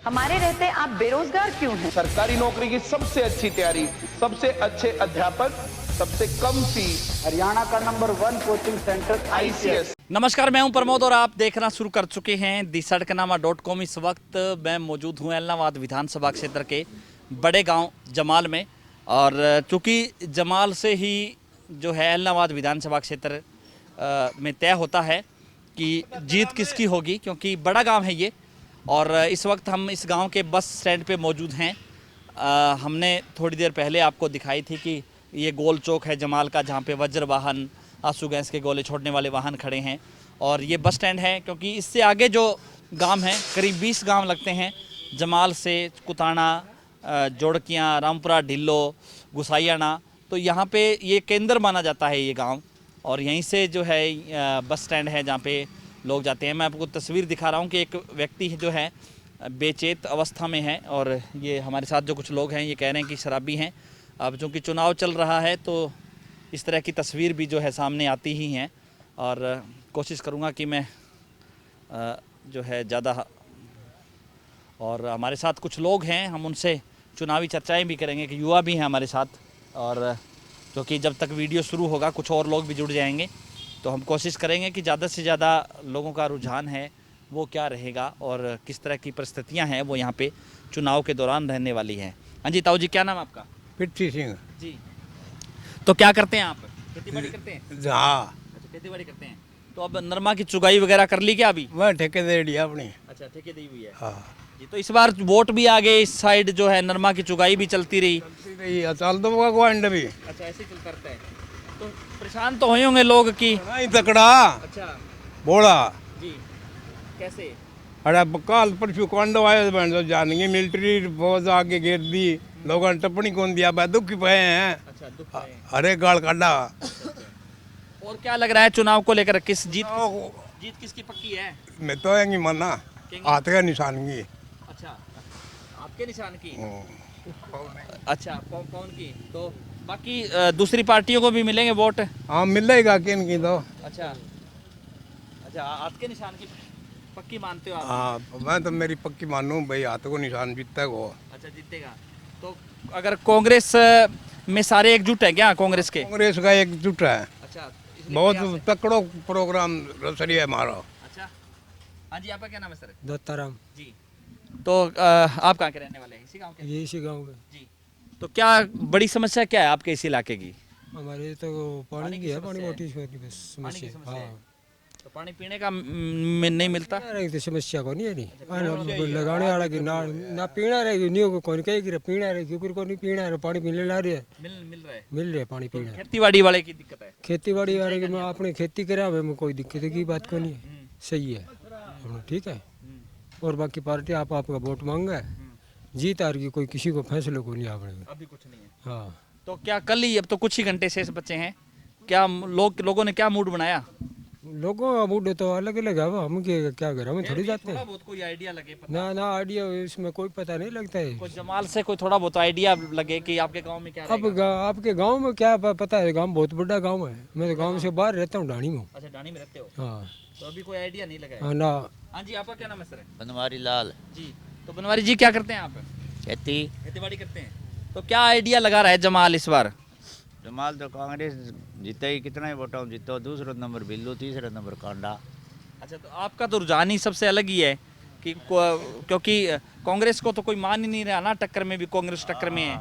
हमारे रहते आप बेरोजगार क्यों हैं? सरकारी नौकरी की सबसे अच्छी तैयारी, सबसे अच्छे अध्यापक, सबसे कम फीस, हरियाणा का नंबर 1 कोचिंग सेंटर ICS। नमस्कार, मैं हूं प्रमोद और आप देखना शुरू कर चुके हैं दी सड़कनामा.com। इस वक्त मैं मौजूद हूं ऐलनाबाद विधानसभा क्षेत्र के बड़े गांव जमाल में। और चूँकि जमाल से ही जो है ऐलनाबाद विधानसभा क्षेत्र में तय होता है कि जीत किसकी होगी, क्योंकि बड़ा गांव है ये। और इस वक्त हम इस गांव के बस स्टैंड पे मौजूद हैं। हमने थोड़ी देर पहले आपको दिखाई थी कि ये गोल चौक है जमाल का, जहाँ पे वज्र वाहन, आंसू गैस के गोले छोड़ने वाले वाहन खड़े हैं। और ये बस स्टैंड है, क्योंकि इससे आगे जो गांव हैं, करीब 20 गांव लगते हैं जमाल से। कुताना, जोड़कियाँ, रामपुरा, ढिल्लो, गुसाइयाना, तो यहाँ पे ये केंद्र माना जाता है ये गांव। और यहीं से जो है बस स्टैंड है जहाँ पे लोग जाते हैं। मैं आपको तस्वीर दिखा रहा हूँ कि एक व्यक्ति जो है बेचैत अवस्था में है। और ये हमारे साथ जो कुछ लोग हैं ये कह रहे हैं कि शराबी हैं। अब चूँकि चुनाव चल रहा है तो इस तरह की तस्वीर भी जो है सामने आती ही हैं। और कोशिश करूँगा कि मैं जो है ज़्यादा, और हमारे साथ कुछ लोग हैं, हम उनसे चुनावी चर्चाएं भी करेंगे कि युवा भी हैं हमारे साथ। और क्योंकि जब तक वीडियो शुरू होगा कुछ और लोग भी जुड़ जाएंगे, तो हम कोशिश करेंगे कि ज़्यादा से ज़्यादा लोगों का रुझान है वो क्या रहेगा और किस तरह की परिस्थितियां हैं वो यहाँ पे चुनाव के दौरान रहने वाली हैं। हाँ जी, ताऊ जी, क्या नाम है आपका? पृथ्वी सिंह। जी, तो क्या करते हैं आप? खेती बाड़ी करते हैं? हाँ, अच्छा, खेती बाड़ी करते हैं। तो अब नरमा की चुगाई वगैरह कर ली क्या अभी? मैं ठेके दे दिया अपनी। अच्छा, ठेके दी हुई है। हाँ, जी, तो इस बार वोट भी आ गए, इस साइड जो है नरमा की चुगाई भी चलती रही। चल दो भगवान भी अच्छा, ऐसे चलता रहता है। तो परेशान तो हुए होंगे लोग कि नहीं तकड़ा अच्छा बोला। जी, कैसे? अरे काल परसों कांडो आयो बहन जो जानेंगे मिलिट्री फौज आके घेर दी, लोगों ने टप्पणी कौन दिया, भाई दुखी पे हैं। अच्छा, दुख है। अरे गाल काटा। और क्या लग रहा है चुनाव को लेकर, किस जीत किसकी पक्की है? मैं तो यही माना हाथ का निशान की। अच्छा, आपके निशान की। अच्छा, कौन की? तो बाकी दूसरी पार्टियों को भी मिलेंगे वोट? हाँ, मिलेगा किन की तो। अच्छा अच्छा, हाथ के निशान की पक्की मानते हो आप? हाँ, मैं तो मेरी पक्की मानूं भाई, हाथ को निशान जीतता है वो। अच्छा, जीतेगा। तो अगर कांग्रेस में सारे एकजुट है क्या कांग्रेस के? कांग्रेस का एकजुट है। अच्छा, बहुत तकड़ो प्रोग्राम रसरी है हमारा। अच्छा, हाँ जी, आपका क्या नाम है सर? दत्ताराम। जी, तो आप कहाँ के रहने वाले हैं? इसी गांव के? ये इसी गाँव में जी, तो क्या बड़ी समस्या क्या है आपके इस इलाके की? हमारे तो पानी की है, पानी मोटी बस पानी की समस्या। समस्या है। हाँ, तो पानी पीने का नहीं मिलता? रहेगी तो समस्या को नहीं है नहीं लगाने वाला की ना पीना रहेगी, नहीं होगा कौन कहेगी पीना रहेगी, ऊपर को नहीं पीना है, पानी पीने ला रहे मिल रहा है। मिल रहे पानी पीना। खेती बाड़ी वाले की दिक्कत है? खेती बाड़ी वाले की मैं अपनी खेती करा में कोई दिक्कत की बात को नहीं है, सही है अपना, ठीक है। और बाकी पार्टी आपका वोट मांगा है, जीत हार की कोई किसी को फैसले को नहीं आपने। अभी कुछ नहीं है। हाँ, तो क्या कल ही, अब तो कुछ ही घंटे शेष बचे हैं, क्या लोगों ने क्या मूड बनाया? लोगों का मूड तो अलग अलग है, हम क्या करें, हम थोड़ी जाते थोड़ा हैं बहुत कोई आइडिया लगे, पता ना आइडिया इसमें कोई पता नहीं लगता है। कोई जमाल से कोई थोड़ा बहुत आइडिया लगे कि आपके गांव में क्या अब रहेगा? आपके गांव में क्या पता है, गांव बहुत बड़ा गांव है, मैं तो गांव से बाहर रहता हूँ, ढाणी में। अच्छा, डाणी में रहते हो? हाँ तो अभी कोई आइडिया नहीं लगा है? हाँ, ना हाँ जी, आपका क्या नाम है सर? बनवारी लाल। जी, तो बनवारी जी, क्या करते हैं आप? खेती। खेतीबाड़ी करते हैं। तो क्या आइडिया लगा रहा है जमाल इस बार? जमाल तो कांग्रेस जीते ही, कितना ही वोटा जीतो, दूसरा नंबर बिल्लू, तीसरा नंबर कांडा। अच्छा, तो आपका तो रुझान ही सबसे अलग ही है कि क्योंकि कांग्रेस को तो कोई मान ही नहीं रहा ना, टक्कर में भी कांग्रेस टक्कर में है।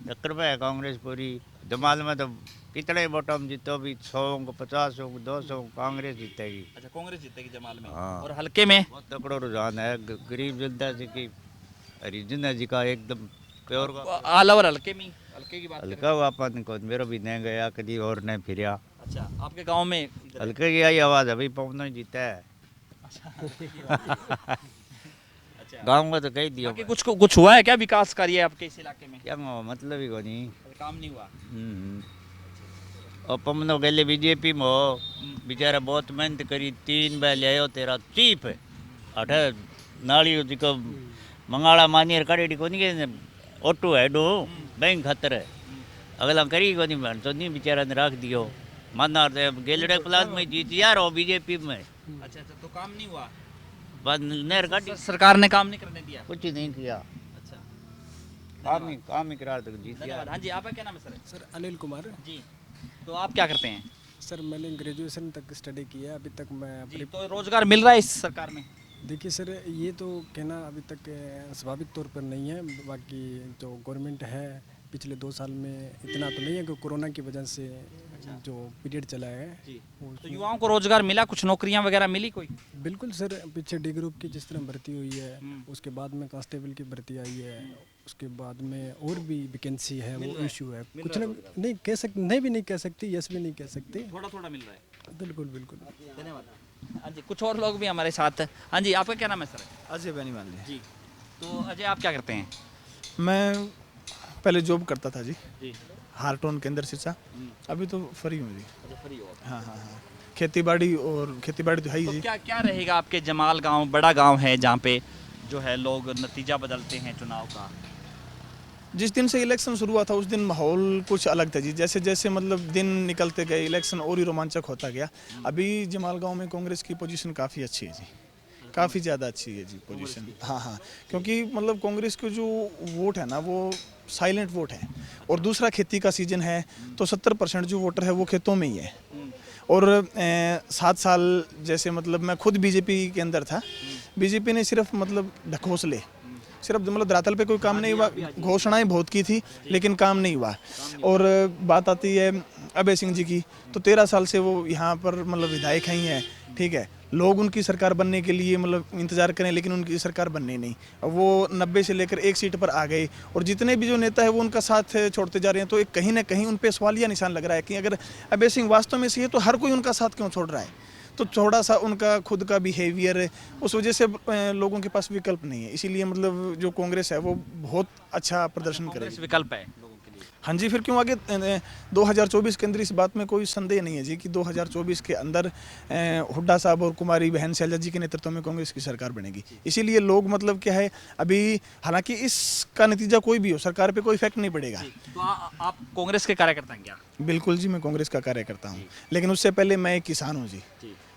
टक्कर में है कांग्रेस पूरी। जमाल में तो कितने वोटा जीतो भी, 100 को 50 को 200 कांग्रेस जीतेगी। अच्छा, कांग्रेस जीतेगी जमाल में। हाँ। और हल्के में? बहुत तकड़ो रुझान है, गरीब जनता जी की, हरिजन जी का एकदम प्योर का। ऑल ओवर हल्के में, हल्के की बात करें। हल्का वापन को मेरा भी नहीं गया कभी और नहीं फिरिया। अच्छा, आपके गांव में हल्के की आई आवाज अभी पवनो ही जीता है। अच्छा, गाँव में तो कह दियो बाकी कुछ हुआ है क्या विकास कार्य आपके इस इलाके में? क्या मतलब ही को नहीं। काम नहीं हुआ? और पमनो गले बीजेपी में हो, बेचारा बहुत मेहनत करी, 3 बार ले आयो तेरा चीप है अठे नाली जिको मंगाड़ा मानियर काड़ी को नहीं ऑटो है डो बैंक खतर है अगला करी को नहीं तो नहीं बेचारा ने रख दियो माना गेलड़े प्लास में जीत यार हो बीजेपी में। अच्छा, तो काम नहीं हुआ? बस नहर काटी, सरकार ने काम नहीं करने दिया। कुछ ही नहीं किया, अच्छा, काम ही करा तक जीत गया। धन्यवाद। हाँ जी, आपका क्या नाम है सर? सर अनिल कुमार। जी, तो आप क्या करते हैं? सर मैंने ग्रेजुएशन तक स्टडी किया है, अभी तक मैं जी, तो रोजगार मिल रहा है इस सरकार में? देखिए सर, ये तो कहना अभी तक स्वाभाविक तौर पर नहीं है। बाकी जो गवर्नमेंट है पिछले 2 साल में इतना तो नहीं है कि कोरोना की वजह से जो पीरियड चला है जी, वो तो युवाओं को रोजगार मिला, कुछ नौकरियां वगैरह मिली कोई? बिल्कुल सर। पीछे डी ग्रुप की जिस तरह भर्ती हुई है, उसके बाद में कांस्टेबल की भर्ती आई है, उसके बाद में और भी वैकेंसी है, वो इशू है। कुछ ना नहीं कह सकते, नहीं भी नहीं कह सकती, यस भी नहीं कह सकते। थोड़ा थोड़ा मिल रहा है। बिल्कुल बिल्कुल। धन्यवाद। हाँ जी, कुछ और लोग भी हमारे साथ हैं। हाँ जी, आपका क्या नाम है सर? अजय बेनीवाल जी, तो अजय आप क्या करते हैं? मैं पहले जॉब करता था जी, जी, हार्टोन के अंदर सिरसा। अभी तो फ्री हूँ जी। अच्छा, फ्री हो। हाँ हाँ हाँ, खेती बाड़ी तो है ही तो जी। क्या क्या रहेगा आपके जमाल गांव, बड़ा गांव है जहाँ पे जो है लोग नतीजा बदलते हैं चुनाव का? जिस दिन से इलेक्शन शुरू हुआ था उस दिन माहौल कुछ अलग था जी। जैसे जैसे मतलब दिन निकलते गए इलेक्शन और ही रोमांचक होता गया। अभी जमाल गांव में कांग्रेस की पोजीशन काफ़ी अच्छी है जी, काफ़ी ज़्यादा अच्छी है जी पोजीशन। हाँ हाँ, क्योंकि मतलब कांग्रेस के जो वोट है ना वो साइलेंट वोट है, और दूसरा खेती का सीजन है तो 70% जो वोटर है वो खेतों में ही है। और 7 साल जैसे मतलब मैं खुद बीजेपी के अंदर था, बीजेपी ने सिर्फ मतलब ढकोसले, सिर्फ मतलब धरातल पे कोई काम नहीं हुआ। घोषणाएं बहुत की थी लेकिन काम नहीं हुआ। और बात आती है अभय सिंह जी की, तो 13 साल से वो यहाँ पर मतलब विधायक ही हैं, ठीक है। लोग उनकी सरकार बनने के लिए मतलब इंतजार करें लेकिन उनकी सरकार बननी नहीं। वो 90 से लेकर 1 सीट पर आ गए, और जितने भी जो नेता है वो उनका साथ छोड़ते जा रहे हैं। तो एक कहीं ना कहीं उन पे सवालिया निशान लग रहा है कि अगर अभय सिंह वास्तव में सही है तो हर कोई उनका साथ क्यों छोड़ रहा है। तो थोड़ा सा उनका खुद का बिहेवियर, उस वजह से लोगों के पास विकल्प नहीं है। इसीलिए मतलब जो कांग्रेस है वो बहुत अच्छा प्रदर्शन करेगी। विकल्प है लोगों के लिए। हाँ जी, फिर क्यों आगे 2024 के अंदर इस बात में कोई संदेह नहीं है जी कि 2024 के अंदर हुड्डा साहब और कुमारी बहन शैलजा जी के नेतृत्व में कांग्रेस की सरकार बनेगी। इसीलिए लोग मतलब क्या है, अभी हालांकि इसका नतीजा कोई भी हो सरकार पे कोई इफेक्ट नहीं पड़ेगा। तो आप कांग्रेस के कार्यकर्ता हैं क्या? बिल्कुल जी, मैं कांग्रेस का कार्यकर्ता हूँ, लेकिन उससे पहले मैं एक किसान हूँ जी।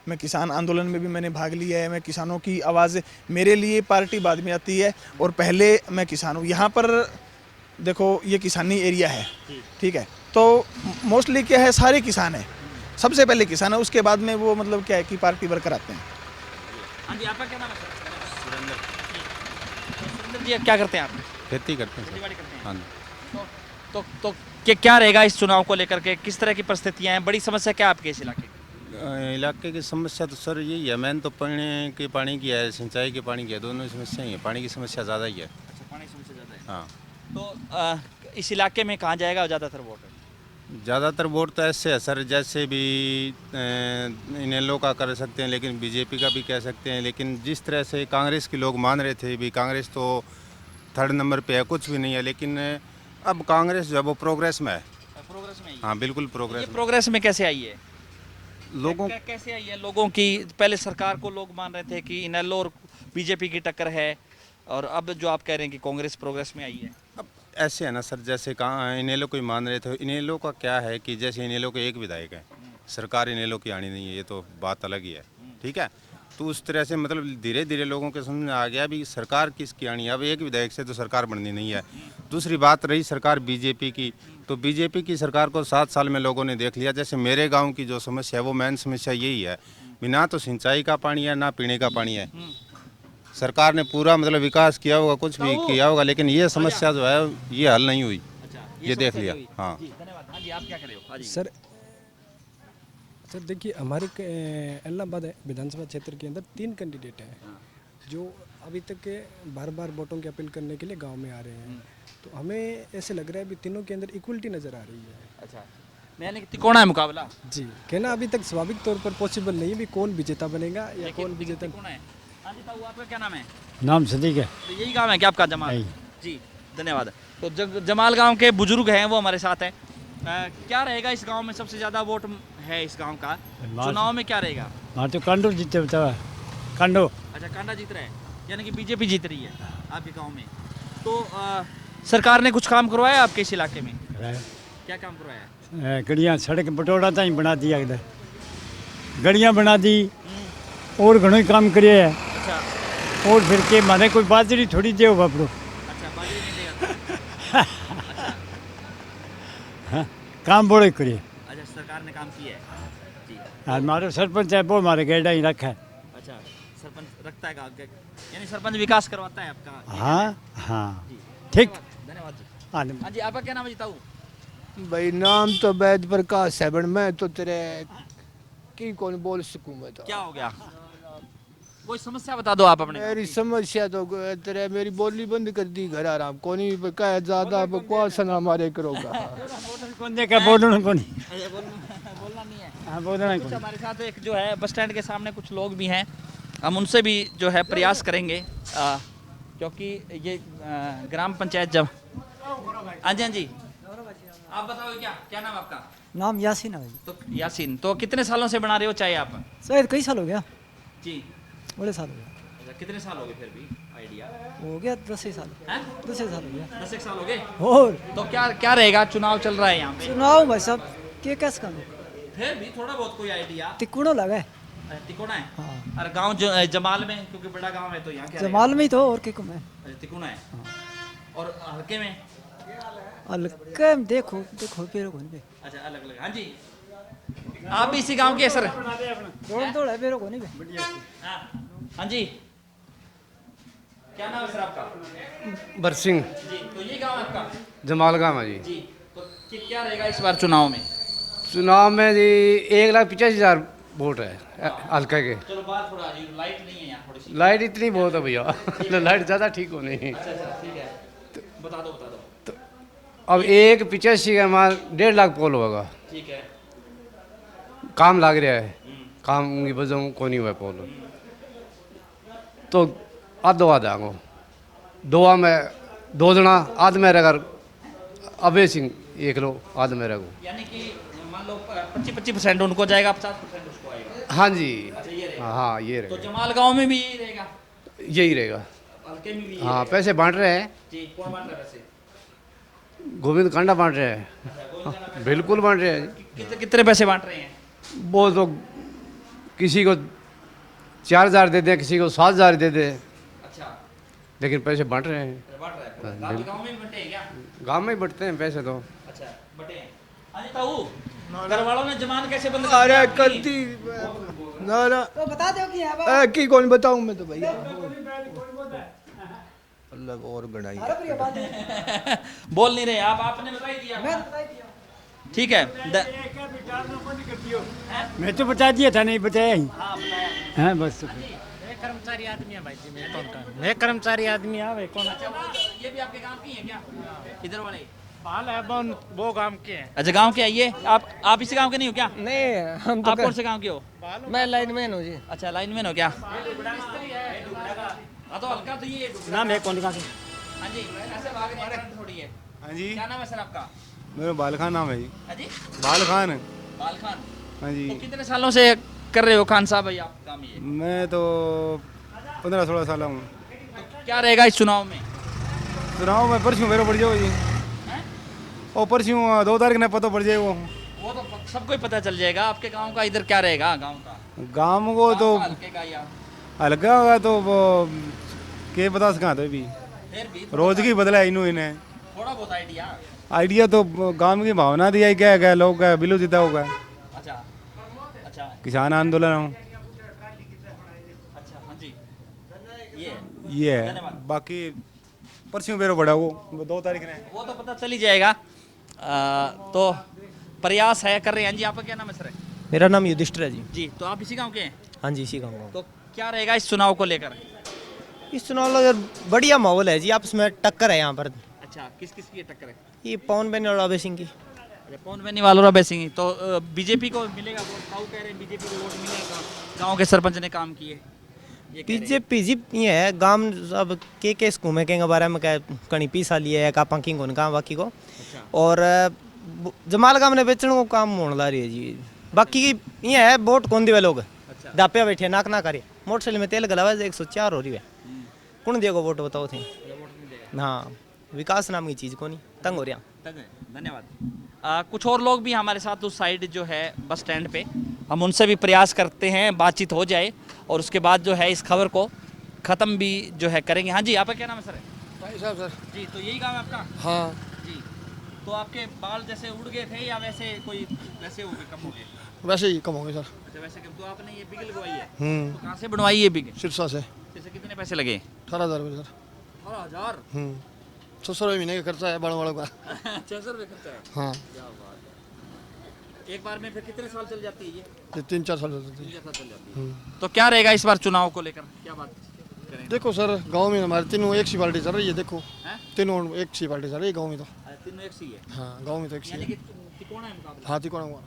मैं किसान आंदोलन में भी मैंने भाग लिया है। मैं किसानों की आवाज़, मेरे लिए पार्टी बाद में आती है और पहले मैं किसान हूँ। यहाँ पर देखो ये किसानी एरिया है, ठीक है, तो मोस्टली क्या है सारे किसान हैं, सबसे पहले किसान है, उसके बाद में वो मतलब क्या है कि पार्टी वर्कर आते हैं। हाँ जी, आपका क्या नाम है सर? सुरेंद्र। सुरेंद्र जी, क्या करते हैं आप? खेती करते हैं खेती-बाड़ी करते हैं। हाँ जी। तो क्या रहेगा इस चुनाव को लेकर के, किस तरह की परिस्थितियां हैं, बड़ी समस्या क्या है आपके इस इलाके की? इलाके की समस्या तो सर यही है, मेन तो पानी की है, सिंचाई के पानी की है, दोनों समस्या ही है। पानी की समस्या ज़्यादा ही है। अच्छा, पानी की समस्या ज़्यादा है। हाँ, तो इस इलाके में कहाँ जाएगा ज़्यादातर वोट? ज़्यादातर वोट तो ऐसे है सर, जैसे भी इनेलो का कर सकते हैं, लेकिन बीजेपी का भी कह सकते हैं। लेकिन जिस तरह से कांग्रेस के लोग मान रहे थे भी कांग्रेस तो 3rd नंबर पे है, कुछ भी नहीं है, लेकिन अब कांग्रेस जो है वो प्रोग्रेस में है। प्रोग्रेस में? हाँ बिल्कुल प्रोग्रेस ये में। प्रोग्रेस में कैसे आई है? लोगों कैसे आई है? लोगों की पहले सरकार को लोग मान रहे थे कि इनेलो और बीजेपी की टक्कर है, और अब जो आप कह रहे हैं कि कांग्रेस प्रोग्रेस में आई है। अब ऐसे है ना सर, जैसे कहाँ इनेलो को ही मान रहे थे। इनेलो का क्या है कि जैसे इनेलो के एक विधायक है, सरकार इनेलो की आनी नहीं है, ये तो बात अलग ही है, ठीक है। तो उस तरह से मतलब धीरे धीरे लोगों के समझ में आ गया भी सरकार किसकी आनी है। अब एक विधायक से तो सरकार बननी नहीं है। दूसरी बात रही सरकार बीजेपी की, तो बीजेपी की सरकार को 7 साल में लोगों ने देख लिया। जैसे मेरे गांव की जो समस्या है वो मेन समस्या यही है, ना तो सिंचाई का पानी है ना पीने का पानी है। सरकार ने पूरा मतलब विकास किया होगा, कुछ भी किया होगा, लेकिन ये समस्या जो है ये हल नहीं हुई। ये देख लिया। हाँ धन्यवाद। हाँ जी, आप क्या कर रहे हो? हाँ जी। सर देखिए, हमारे इलाहाबाद विधानसभा क्षेत्र के अंदर 3 कैंडिडेट हैं जो अभी तक के बार बार वोटों की अपील करने के लिए गांव में आ रहे हैं। तो हमें ऐसे लग रहा है भी तीनों के अंदर इक्वलिटी नज़र आ रही है। अच्छा, यानी कि तिकोना है मुकाबला? जी, कहना अभी तक स्वाभाविक तौर पर पॉसिबल नहीं है भी कौन विजेता बनेगा या कौन विजेता। तिकोना है। हाँ जी, ताऊ आपका क्या नाम है? नाम सदीक है। तो यही गांव है क्या आपका, जमाल? जी, धन्यवाद। तो जमाल गांव के बुजुर्ग हैं, वो हमारे साथ हैं। क्या रहेगा इस गांव में, सबसे ज़्यादा वोट है इस गांव का, चुनाव में क्या रहेगा? हाँ तो कांडो जीते बताओ, कांडो। अच्छा, कांडा जीत रहा है, यानी कि बीजेपी जीत रही है आपके गांव में। तो सरकार ने कुछ काम करवाया आपके इस इलाके में? क्या काम करवाया? गड़ियाँ सड़क बटोड़ा ताई बना दिया, गड़ियाँ बना दी और घणो ही काम करे है। अच्छा और फिर के माने कोई बाजरी थोड़ी दे बापड़ो अच्छा बाजरी नहीं देगा हाँ, काम बड़े करिए अच्छा सरकार ने काम किया है जी हमारे सरपंच है वो हमारे गेड़ा ही रखा है अच्छा सरपंच रखता है गाँव के यानी सरपंच विकास करवाता है आपका हाँ हाँ ठीक धन्यवाद जी हाँ हाँ जी आपका क्या नाम है जिताऊ भाई नाम तो वैद प्रकाश है बट मैं तो तेरे की कौन बोल सकूं मैं तो क्या हो गया कोई समस्या बता दो आप अपने मेरी समस्या तो तेरे मेरी बोली बंद कर दी घर आराम कोनी कह ज्यादा बकवास ना हमारे करोगा कौन देखा बोलना कौन बोलना नहीं है हाँ बोलना कुछ हमारे साथ एक जो है बस स्टैंड के सामने कुछ लोग भी हैं हम उनसे भी जो है प्रयास करेंगे क्योंकि ये ग्राम पंचायत जब हाँ जी हाँ जी आप बताओ क्या क्या नाम आपका नाम यासीन है भाई। तो यासीन तो कितने सालों से बना रहे हो चाय आप शायद कई साल हो गया जी बड़े साल हो गया अच्छा कितने साल हो गए फिर भी आइडिया हो गया 10 साल हैं 10 साल हो गया 10 साल हो गए और तो क्या क्या रहेगा चुनाव चल रहा है यहाँ पे सुनाओ भाई साहब के कैसे काम फिर भी थोड़ा बहुत कोई आइडिया तिकुड़ो लगा है तिकोना है हाँ और गांव जमाल में क्योंकि बड़ा गांव है तो यहाँ क्या जमाल में ही तो और के कुम है रहेगा? तिकोना है और हल्के में हल्के में देखो देखो पेरो कोन पे अच्छा अलग अलग हाँ जी आप भी इसी गांव के हैं सर रोड तो है पेरो कोनी पे हाँ हाँ जी क्या नाम है सर आपका बरसिंह जी तो ये गांव है आपका जमाल गाँव है जी जी तो क्या रहेगा इस बार चुनाव में चुनाव में जी 1,85,000 वोट है हल्का के चलो बात थोड़ा जी लाइट नहीं है यहाँ थोड़ी सी लाइट इतनी बहुत है भैया लाइट ज़्यादा ठीक हो नहीं अच्छा अच्छा ठीक है बता दो अब 1,85,000 का हमारा 1.5 लाख पोल होगा ठीक है काम लग रहा है काम की वजह को नहीं हुआ पोल तो आधो आधा को दोआ में 2 जना आध मेरे घर अभय सिंह एक लो आध मेरे को यानी कि मान लो 25% उनको जाएगा 50% उसको आएगा हाँ जी अच्छा ये रहेगा हाँ ये तो रहेगा जमाल गांव में भी यही रहेगा यही रहेगा हल्के में भी हाँ पैसे बांट रहे हैं जी कौन बांट रहा है वैसे गोविंद कांडा बांट रहे हैं बिल्कुल बांट रहे हैं कितने पैसे बांट रहे हैं वो तो किसी को 4,000 दे दें किसी को 7,000 दे दें अच्छा लेकिन पैसे बांट रहे हैं बांट रहा है गांव में भी बंटे हैं क्या गांव में ही बंटते हैं पैसे तो अच्छा बंटे हैं हाँ जी ताऊ घर वालों ने जमान कैसे बंद अरे करती ना ना तो बता दो कि है की कौन बताऊं मैं तो भैया अल्लाह और गणाई बोल नहीं रहे आप आपने बता ही दिया मैं बता दिया ठीक है मैं तो बता दिया था नहीं बताया ही हाँ बताया हाँ बस कर्मचारी आदमी है भाई जी मैं कौन का मैं कर्मचारी आदमी आवे कौन अच्छा ये भी आपके गांव की है क्या इधर वाले बाल है वो काम के हैं अच्छा गांव के आइए आप इसी गांव के नहीं हो क्या नहीं हम आप कौन से गांव के हो मैं लाइनमैन हूँ जी अच्छा लाइनमैन हो क्या हाँ तो हल्का तो ये नाम है कौन का से हाँ जी ऐसे भाग रहे हैं थोड़ी है हाँ जी क्या नाम है सर आपका मेरा बाल खान नाम है जी हाँ जी बाल खान बाल खान हाँ जी तो कितने सालों से कर रहे हो खान साहब भाई आप काम ये मैं तो 15-16 साल हूँ तो क्या रहेगा इस चुनाव में चुनाव में परसों मेरे पड़ जाओ जी और परसों 2 तारीख ने पता पड़ जाए वो तो सबको ही पता चल जाएगा आपके गांव का इधर क्या रहेगा गांव का गांव को तो हल्के का या हल्का होगा तो वो के बता सका तो भी फिर भी रोज की बदला इन्हों इन्हें थोड़ा बहुत आइडिया आइडिया तो गांव की भावना दिया ही क्या है लोग का बिल्लू जीता होगा अच्छा अच्छा किसान आंदोलन हो अच्छा हाँ जी ये है बाकी परसों मेरे बड़ा वो 2 तारीख ने वो तो पता चल ही जाएगा तो प्रयास है कर रहे हैं हाँ जी आपका क्या नाम है सर मेरा नाम युधिष्ठिर है जी जी तो आप इसी गांव के हैं हाँ जी इसी गाँव तो क्या रहेगा इस चुनाव को लेकर इस चुनाव में बढ़िया माहौल है जी आपस में टक्कर है यहाँ पर अच्छा किस किस की टक्कर है ये पवन बेनी और अभय सिंह की अच्छा पवन बेनीवाल और अभय सिंह तो बीजेपी को मिलेगा वोट ताऊ कह रहे हैं बीजेपी को वोट मिलेगा गांव के सरपंच ने काम किए बीजेपी जी ये है गांव अब के घूमे के बारे में क्या कहीं पीसा लिया है का पंकिंग उनका बाकी को और जमाल गांव ने बेचने को काम होने ला रही है जी बाकी ये है वोट कौन दिवे लोग दापिया बैठे नाक ना करे मोटरसाइकिल में तेल गलावा 104 हो रही है कौन देगा वोट बताओ थे हाँ विकास नाम की चीज़ को नहीं तंग हो रहा धन्यवाद कुछ और लोग भी हमारे साथ उस साइड जो है बस स्टैंड पे हम उनसे भी प्रयास करते हैं बातचीत हो जाए और उसके बाद जो है इस खबर को ख़त्म भी जो है करेंगे। हाँ जी, आपका क्या नाम है सर? भाई साहब सर। जी, तो यही काम है आपका? हाँ जी, तो आपके बाल जैसे उड़ गए थे या वैसे कोई वैसे हो गए, कम हो गए? वैसे ही कम होंगे सर। अच्छा, वैसे कम। तो आपने ये बिगल लगवाई है? तो कहाँ से बनवाई है बिगल? सिरसा से। जैसे कितने पैसे लगे? 18,000 रुपये सर। 18,000? 600 रुपये महीने का खर्चा है बड़ों वालों का। 600 रुपये खर्चा है? हाँ। क्या बात है। एक बार में फिर कितने साल चल जाती है ये? 3-4 साल चलते हैं। 3-4 साल चल जाती है। तो क्या रहेगा इस बार चुनाव को लेकर, क्या बात करें? देखो सर, गांव में हमारे तीनों एक सी पार्टी चल रही है। देखो हैं? तीनों एक सी पार्टी चल रही है गांव में तो। तीनों एक सी है? हाँ, गांव में तो एक सी यानी है। कि तिकोना है मुकाबला? हाथी कोना हुआ।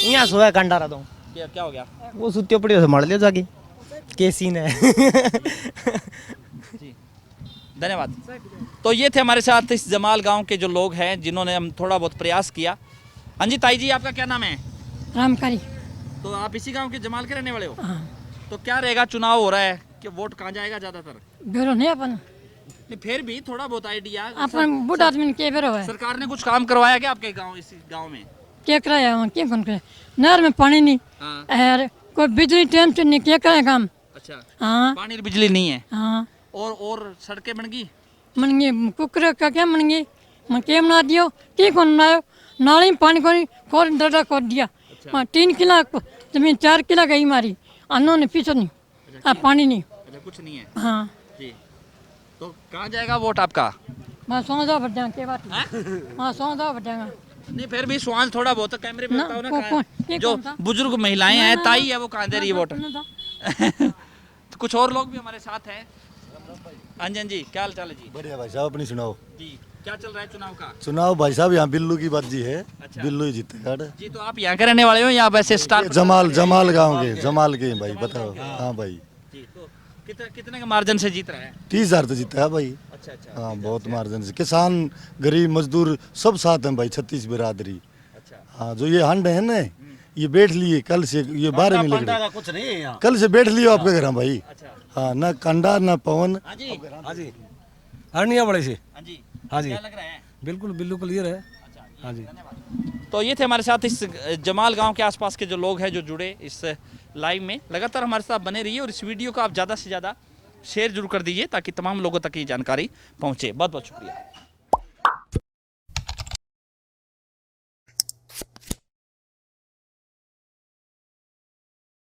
यहाँ सोया कंडारा दो। क्या हो गया? वो सुतियो पड़ी मार लियो जाके। के सीन है। जी, धन्यवाद। तो ये थे हमारे साथ इस जमाल गांव के जो लोग हैं जिन्होंने हम थोड़ा बहुत प्रयास किया। हाँ जी, ताई जी, आपका क्या नाम है? रामकारी। तो आप इसी गांव के जमाल के रहने वाले हो? तो क्या रहेगा, चुनाव हो रहा है कि वोट कहाँ जाएगा ज़्यादातर? बेरो नहीं अपन। नहीं, फिर भी थोड़ा बहुत आइडिया। अपन बूढ़ा आदमी के बेरो है। सरकार ने कुछ काम करवाया क्या आपके गांव, इस गांव में? क्या कराया वहाँ, क्या कौन करे? नहर में पानी नहीं। यार कोई बिजली टाइम से नहीं, क्या करे काम? अच्छा, हाँ। पानी और बिजली नहीं है? हाँ। और सड़कें बन गई? मन गई कुकर का क्या मन गई? मन क्या बना दियो? क्या कौन बनायो? नाली में पानी को खोल दर्रा खोद दिया। 3 किला जमीन 4 किला गई मारी। अन्नों ने पीछे नहीं। पानी नहीं। अच्छा, कुछ नहीं है? हाँ जी, तो कहाँ जाएगा वोट आपका? मैं सौ जा बढ़ जाऊँ, क्या बात है? हाँ, सौ जा बढ़ जाऊँगा। नहीं, फिर भी स्वांस थोड़ा बहुत कैमरे में बताओ ना। ये जो कौन था? बुजुर्ग महिलाएं हैं, ताई है, वो कहाँ दे रही है वोट? तो कुछ और लोग भी हमारे साथ हैं। हाँ जी, हाँ जी, क्या हाल चाल है जी? बढ़िया भाई साहब, अपनी सुनाओ जी। क्या चल रहा है चुनाव का? चुनाव भाई साहब यहाँ बिल्लू की बाजी है। अच्छा। बिल्लू ही जीतेगा। जी, तो आप यहाँ के रहने वाले हो या वैसे स्टार? जमाल गांव के, जमाल के भाई, बताओ। हाँ भाई जी, तो कितने के मार्जिन से जीत रहा है? 30,000 तो जीता है भाई। अच्छा अच्छा। हाँ, बहुत मार्जिन से। किसान, गरीब, मजदूर सब साथ हैं भाई, 36 बिरादरी। अच्छा। हाँ, जो ये हंड है ना, ये बैठ लिए कल से, ये 12 में लग रहे, कुछ नहीं है यहाँ। कल से बैठ लियो आपके घर भाई। अच्छा। हाँ, ना कंडा ना पवन। हाँ जी, हाँ जी, हरनिया बड़े से। हाँ जी, हाँ जी, क्या लग रहा है? बिल्कुल बिल्कुल क्लियर है। हाँ जी। तो ये थे हमारे साथ इस जमाल गांव के आसपास के जो लोग हैं जो जुड़े इस लाइव में। लगातार हमारे साथ बने रहिए और इस वीडियो को आप ज़्यादा से ज़्यादा शेयर जरूर कर दीजिए ताकि तमाम लोगों तक ये जानकारी पहुंचे। बहुत बहुत शुक्रिया।